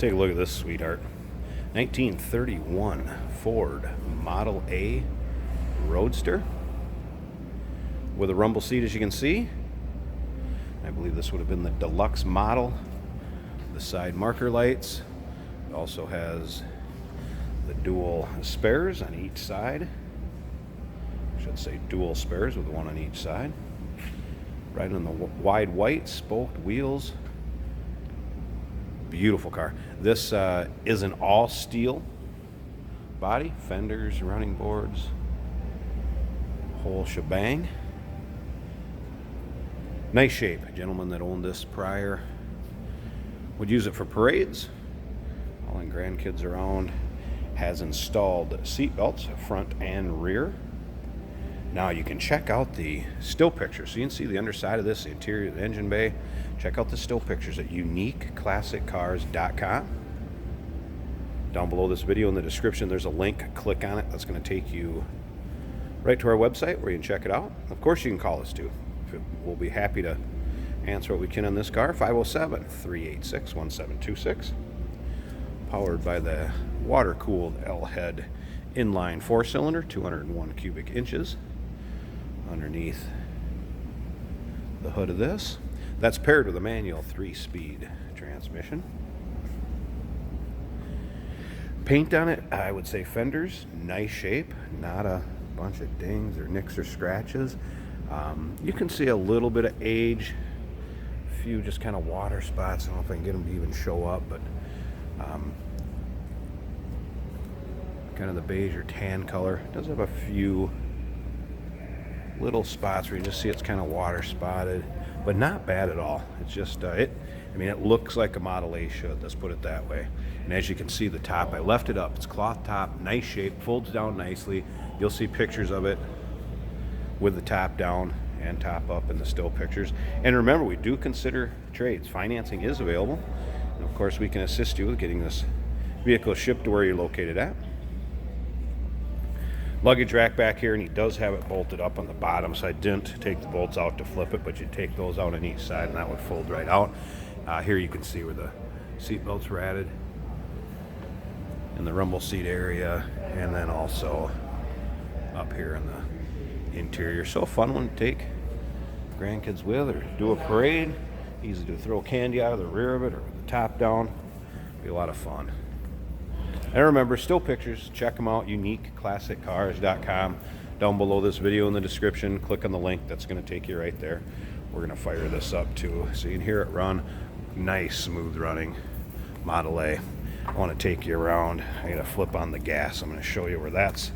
Take a look at this sweetheart. 1931 Ford Model A Roadster with a rumble seat, as you can see. I believe this would have been the deluxe model. The side marker lights. It also has the dual spares on each side. I should say dual spares with one on each side. Right on the wide white spoked wheels. Beautiful car. This is an all steel body, fenders, running boards, whole shebang. Nice shape. A gentleman that owned this prior would use it for parades, hauling grandkids around. Has installed seat belts, front and rear. Now you can check out the still pictures. So you can see the underside of this, the interior of the engine bay. Check out the still pictures at uniqueclassiccars.com. Down below this video in the description, there's a link. Click on it. That's going to take you right to our website where you can check it out. Of course, you can call us too. We'll be happy to answer what we can on this car. 507-386-1726. Powered by the water-cooled L-head inline 4-cylinder, 201 cubic inches. Underneath the hood of this. That's paired with a manual 3-speed transmission. Paint on it, I would say fenders, nice shape, not a bunch of dings or nicks or scratches. You can see a little bit of age, a few just kind of water spots. I don't know if I can get them to even show up, but kind of the beige or tan color. It does have a few little spots where you just see it's kind of water spotted, but not bad at all. It's just it looks like a Model A should, let's put it that way. And as you can see, the top, I left it up. It's cloth top, nice shape, folds down nicely. You'll see pictures of it with the top down and top up in the still pictures. And remember, we do consider trades. Financing is available, and of course we can assist you with getting this vehicle shipped to where you're located at. Luggage rack back here, and he does have it bolted up on the bottom, so I didn't take the bolts out to flip it, but you take those out on each side and that would fold right out. Here you can see where the seat belts were added in the rumble seat area, and then also up here in the interior. So a fun one to take grandkids with, or do a parade. Easy to throw candy out of the rear of it or with the top down. Be a lot of fun. And remember, still pictures, check them out, uniqueclassiccars.com. Down below this video in the description, click on the link. That's going to take you right there. We're going to fire this up too, so you can hear it run. Nice, smooth running Model A. I want to take you around. I got to flip on the gas. I'm going to show you where that's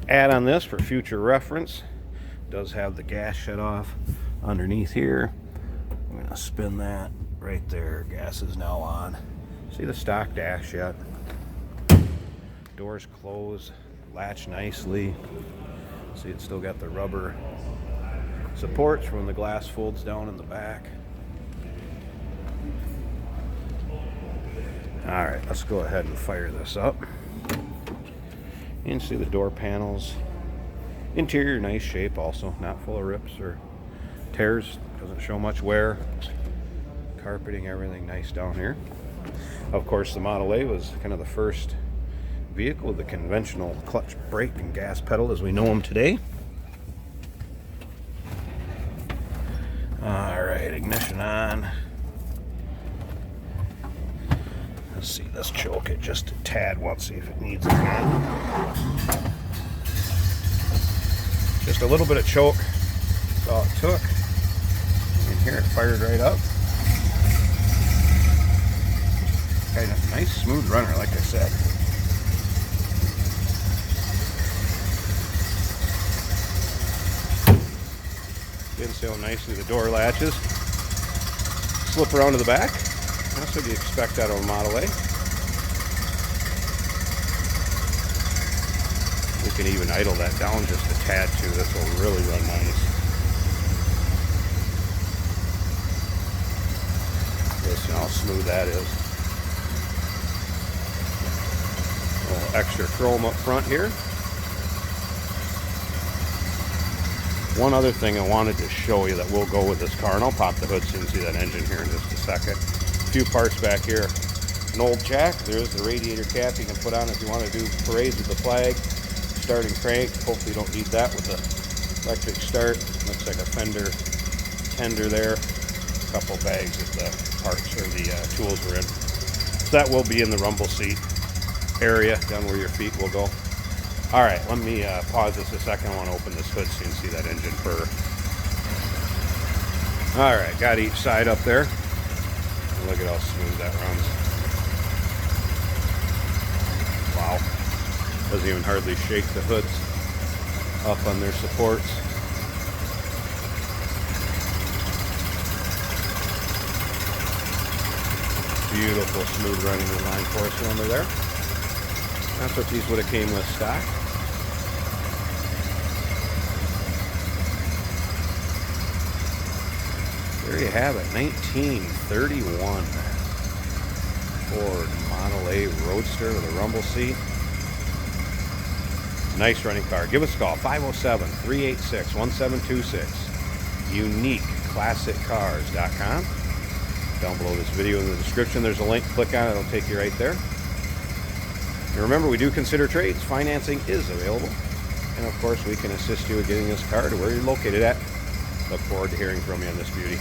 at on this for future reference. It does have the gas shut off underneath here. I'm going to spin that right there. Gas is now on. See the stock dash yet? Doors closed, latch nicely. See, it's still got the rubber supports for when the glass folds down in the back. All right, let's go ahead and fire this up. You can see the door panels. Interior, nice shape also, not full of rips or tears. Doesn't show much wear. Carpeting, everything nice down here. Of course, the Model A was kind of the first vehicle with the conventional clutch, brake, and gas pedal as we know them today. All right, ignition on. Let's see, let's choke it just a tad. We'll see if it needs it. Just a little bit of choke. That's all it took. You can hear it fired right up. Kind of nice, smooth runner, like I said. You can see how nicely the door latches. Slip around to the back. That's what you expect out of a Model A. We can even idle that down just a tad too. This will really run nice. Listen how smooth that is. A little extra chrome up front here. One other thing I wanted to show you that will go with this car, and I'll pop the hood so you can see that engine here in just a second. A few parts back here An old jack. There's the radiator cap you can put on if you want to do parades with the flag. Starting crank. Hopefully you don't need that with the electric start. Looks like a fender tender there. A couple bags of the parts or the tools were in. So that will be in the rumble seat area down where your feet will go. All right, let me pause this a second. I want to open this hood so you can see that engine purr. All right, got each side up there. Look at how smooth that runs. Wow. Doesn't even hardly shake the hoods up on their supports. Beautiful, smooth running inline four-cylinder there. That's what these would have came with stock. There you have it, 1931 Ford Model A Roadster with a rumble seat. Nice running car. Give us a call, 507-386-1726. UniqueClassicCars.com. Down below this video in the description, there's a link. Click on it, it'll take you right there. And remember, we do consider trades. Financing is available. And of course, we can assist you in getting this car to where you're located at. Look forward to hearing from you on this beauty.